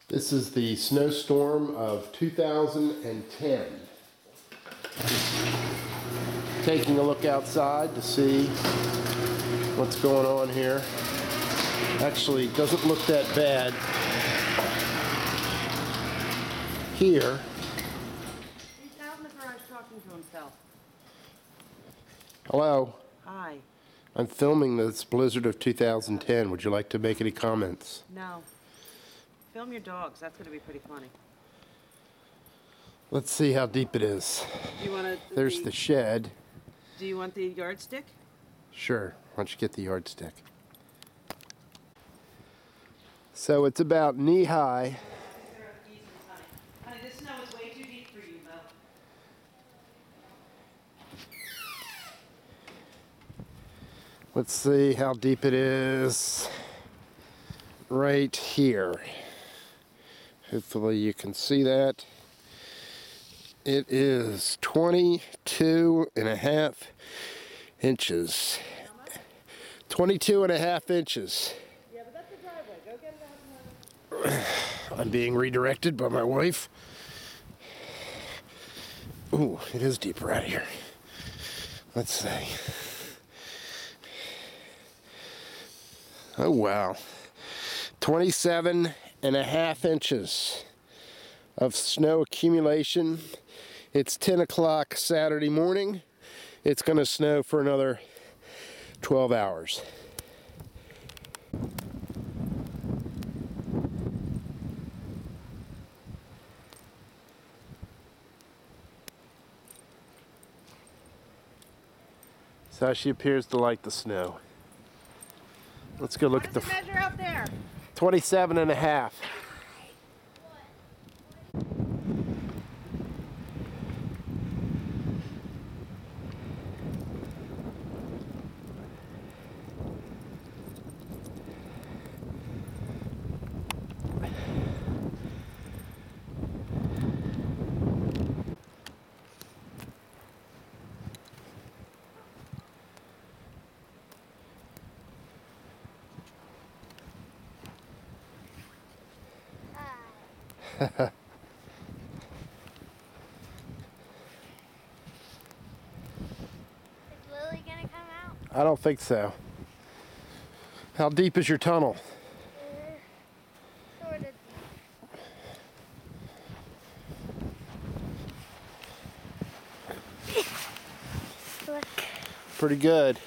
This is the snowstorm of 2010. Taking a look outside to see what's going on here. Actually, it doesn't look that bad here. He's out in the garage talking to himself. Hello. Hi. I'm filming this blizzard of 2010. Would you like to make any comments? No. Film your dogs. That's going to be pretty funny. Let's see how deep it is. Do you want to? There's the shed. Do you want the yardstick? Sure. Why don't you get the yardstick? So it's about knee high. Honey, this snow is way too deep for you, though. Let's see how deep it is right here. Hopefully you can see that. It is 22.5 inches. 22.5 inches. Yeah, but that's the driveway. Go get it out. I'm being redirected by my wife. Ooh, it is deeper out here. Let's see. Oh, wow. 27.5 inches of snow accumulation. It's 10 o'clock Saturday morning. It's going to snow for another 12 hours. So she appears to like the snow. Let's go look at the measure out there? 27.5. Is Lily gonna come out? I don't think so. How deep is your tunnel? Sort of. Look. Pretty good.